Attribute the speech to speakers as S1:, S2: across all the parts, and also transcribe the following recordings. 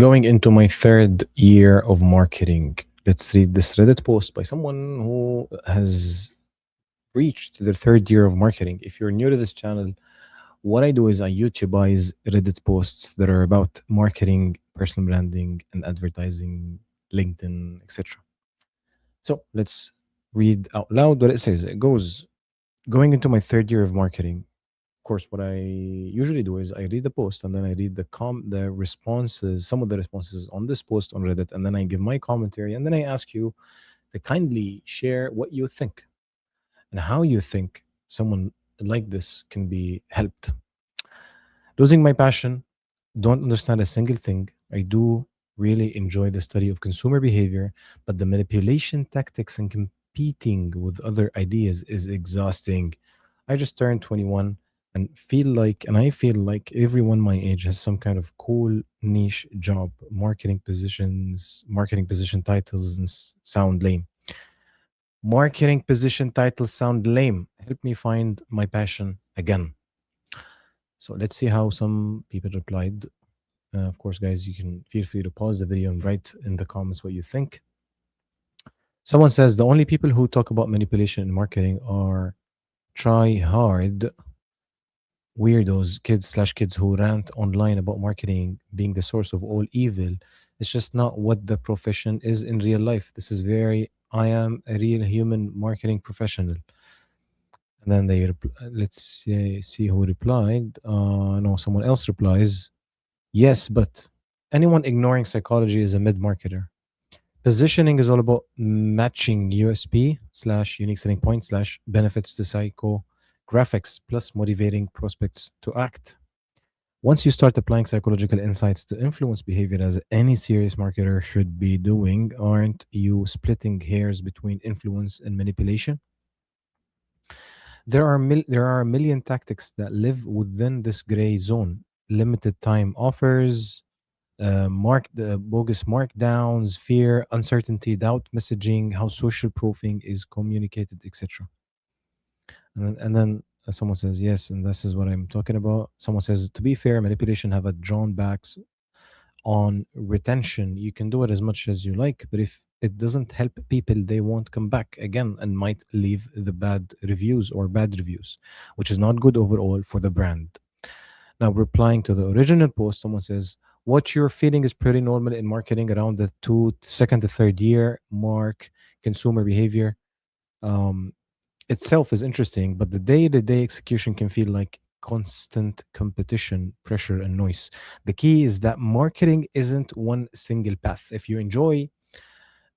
S1: Going into my third year of marketing. Let's read this Reddit post by someone who has reached their third year of marketing. If you're new to this channel, what I do is I YouTubeize Reddit posts that are about marketing, personal branding, and advertising, LinkedIn, etc. So let's read out loud what it says. It goes, going into my third year of marketing. Of course, what I usually do is I read the post and then I read the responses, some of the responses on this post on Reddit, and then I give my commentary, and then I ask you to kindly share what you think and how you think someone like this can be helped. Losing my passion, don't understand a single thing. I do really enjoy the study of consumer behavior, but the manipulation tactics and competing with other ideas is exhausting. I just turned 21 and I feel like everyone my age has some kind of cool niche job, marketing position titles sound lame. Marketing position titles sound lame. Help me find my passion again. So let's see how some people replied. Of course, guys, you can feel free to pause the video and write in the comments what you think. Someone says the only people who talk about manipulation in marketing are try hard weirdos, kids who rant online about marketing being the source of all evil. It's just not what the profession is in real life. This is very, I am a real human marketing professional. And then let's see who replied. No, someone else replies, yes, but anyone ignoring psychology is a mid marketer. Positioning is all about matching USP slash unique selling point slash benefits to psychographics plus motivating prospects to act. Once you start applying psychological insights to influence behavior, as any serious marketer should be doing, aren't you splitting hairs between influence and manipulation? There are a million tactics that live within this gray zone. Limited time offers, bogus markdowns, fear, uncertainty, doubt messaging, how social proofing is communicated, etc. And then someone says yes, and this is what I'm talking about. Someone says, to be fair, manipulation have a drawn backs on retention. You can do it as much as you like, but if it doesn't help people, they won't come back again and might leave the bad reviews, which is not good overall for the brand. Now, replying to the original post, someone says, what you're feeling is pretty normal in marketing around the second to third year mark. Consumer behavior um, itself is interesting, but the day to day execution can feel like constant competition, pressure, and noise. The key is that marketing isn't one single path. If you enjoy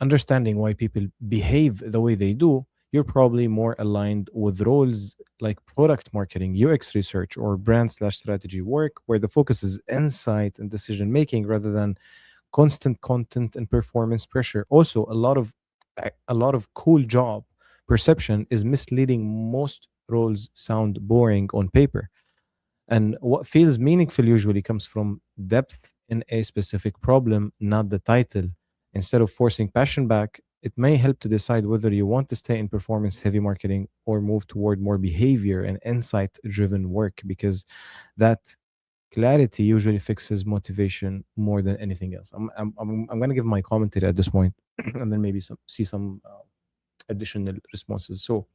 S1: understanding why people behave the way they do, you're probably more aligned with roles like product marketing, UX research, or brand slash strategy work, where the focus is insight and decision making rather than constant content and performance pressure. Also, a lot of cool job perception is misleading. Most roles sound boring on paper, and what feels meaningful usually comes from depth in a specific problem, not the title. Instead of forcing passion back, it may help to decide whether you want to stay in performance heavy marketing or move toward more behavior and insight driven work, because that clarity usually fixes motivation more than anything else. I'm going to give my commentary at this point and then maybe see some additional responses. So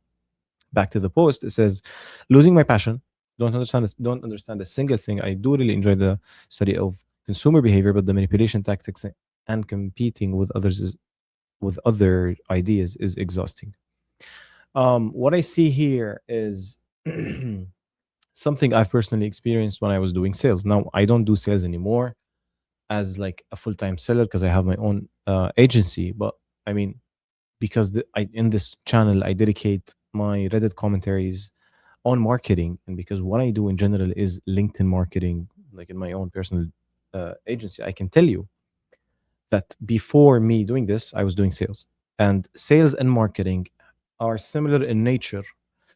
S1: back to the post, it says, losing my passion, don't understand a single thing. I do really enjoy the study of consumer behavior, but the manipulation tactics and competing with with other ideas is exhausting. What I see here is something I've personally experienced when I was doing sales. Now I don't do sales anymore as like a full-time seller because I have my own agency. But I mean, because in this channel I dedicate my Reddit commentaries on marketing, and because what I do in general is LinkedIn marketing, like in my own personal agency, I can tell you that before me doing this, I was doing sales, and sales and marketing are similar in nature,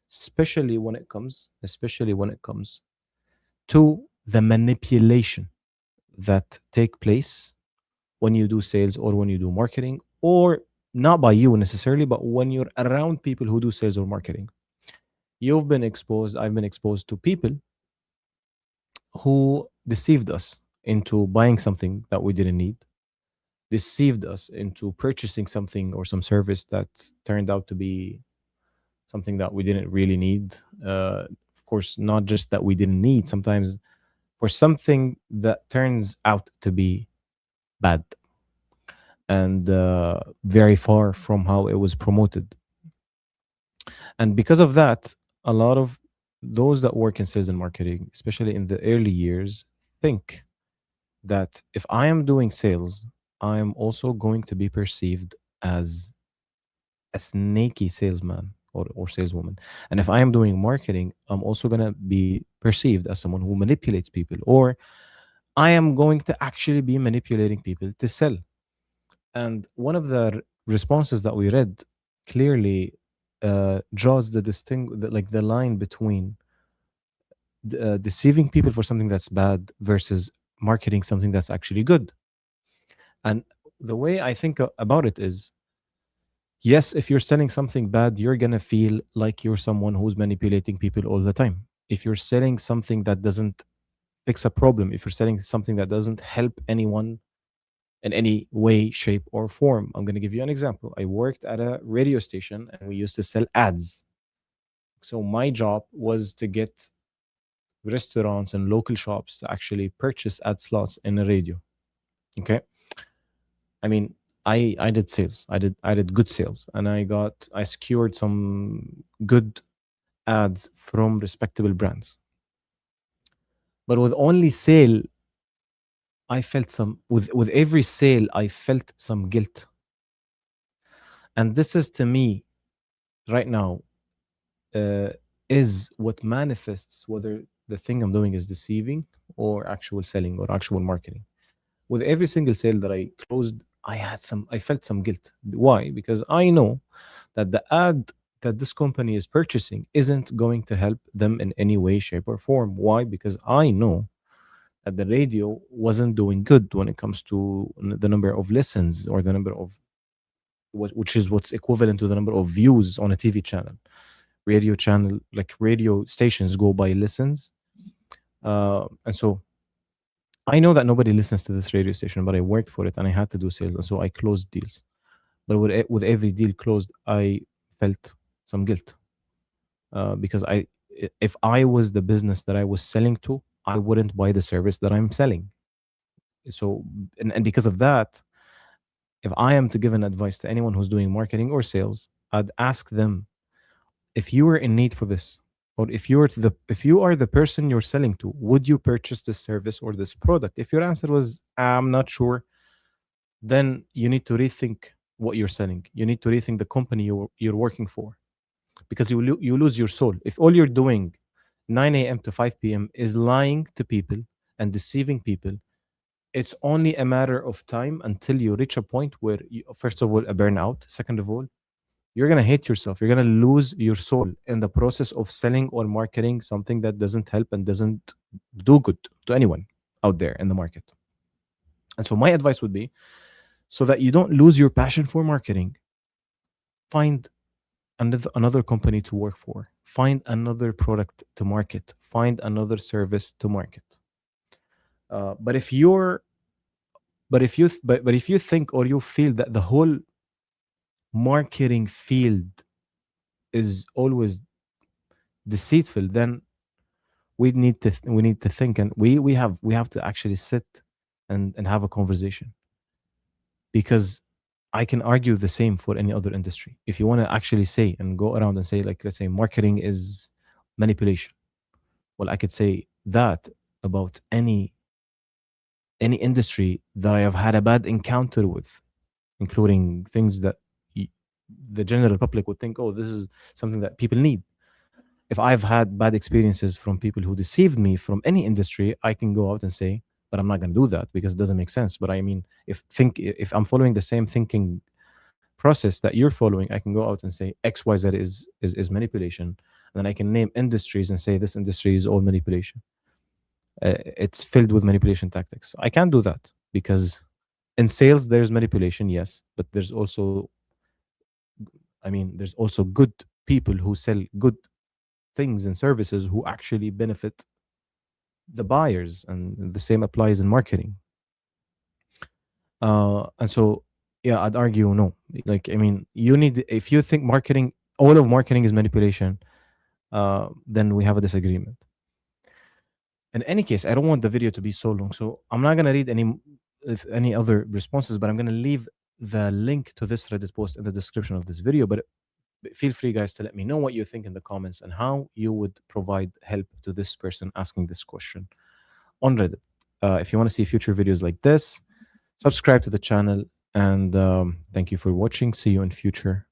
S1: especially when it comes to the manipulation that take place when you do sales or when you do marketing, or not by you necessarily, but when you're around people who do sales or marketing. I've been exposed to people who deceived us. into buying something that we didn't need, deceived us into purchasing something or some service that turned out to be something that we didn't really need. Of course, not just that we didn't need, sometimes for something that turns out to be bad and very far from how it was promoted. And because of that, a lot of those that work in sales and marketing, especially in the early years, think that if I am doing sales, I am also going to be perceived as a snaky salesman or saleswoman. And if I am doing marketing, I'm also going to be perceived as someone who manipulates people, or I am going to actually be manipulating people to sell. And one of the responses that we read clearly draws like the line between deceiving people for something that's bad versus marketing something that's actually good. And the way I think about it is, yes, if you're selling something bad, you're going to feel like you're someone who's manipulating people all the time. If you're selling something that doesn't fix a problem, if you're selling something that doesn't help anyone in any way, shape, or form. I'm going to give you an example. I worked at a radio station and we used to sell ads. So my job was to get restaurants and local shops to actually purchase ad slots in a radio. Okay. I mean, I did sales. I did good sales, and I secured some good ads from respectable brands. But with only sale, I felt some with every sale I felt some guilt. And this is to me right now uh, is what manifests whether the thing I'm doing is deceiving or actual selling or actual marketing. With every single sale that I closed, I felt some guilt. Why? Because I know that the ad that this company is purchasing isn't going to help them in any way, shape, or form. Why? Because I know that the radio wasn't doing good when it comes to the number of listens or the number of which is what's equivalent to the number of views on a TV channel. Radio channel, like radio stations, go by listens, and so I know that nobody listens to this radio station, but I worked for it and I had to do sales, and so I closed deals. But with every deal closed, I felt some guilt because if I was the business that I was selling to, I wouldn't buy the service that I'm selling. So, and because of that, if I am to give an advice to anyone who's doing marketing or sales, I'd ask them, if you were in need for this, or if you are the person you're selling to, would you purchase this service or this product? If your answer was I'm not sure, then you need to rethink what you're selling. You need to rethink the company you're working for, because you lose your soul if all you're doing 9 a.m. to 5 p.m. is lying to people and deceiving people. It's only a matter of time until you reach a point where first of all, a burnout, second of all, you're going to hate yourself. You're going to lose your soul in the process of selling or marketing something that doesn't help and doesn't do good to anyone out there in the market. And so, my advice would be, so that you don't lose your passion for marketing, find another company to work for, find another product to market, find another service to market. But if you're but if you think or you feel that the whole marketing field is always deceitful, then we need to think, and we have to actually sit and have a conversation, because I can argue the same for any other industry. If you want to actually say and go around and say, like, let's say marketing is manipulation, well, I could say that about any industry that I have had a bad encounter with, including things that y- the general public would think, oh, this is something that people need. If I've had bad experiences from people who deceived me from any industry, I can go out and say, but I'm not going to do that because it doesn't make sense. But I mean, if I'm following the same thinking process that you're following, I can go out and say XYZ is manipulation. And then I can name industries and say this industry is all manipulation. It's filled with manipulation tactics. I can't do that because in sales there's manipulation, yes, but there's also good people who sell good things and services who actually benefit the buyers, and the same applies in marketing. And so, yeah, I'd argue no. Like, I mean, you need, if you think marketing, all of marketing is manipulation, then we have a disagreement. In any case, I don't want the video to be so long, so I'm not gonna read if any other responses, but I'm gonna leave the link to this Reddit post in the description of this video. But feel free, guys, to let me know what you think in the comments and how you would provide help to this person asking this question on Reddit. If you want to see future videos like this, subscribe to the channel, and thank you for watching. See you in future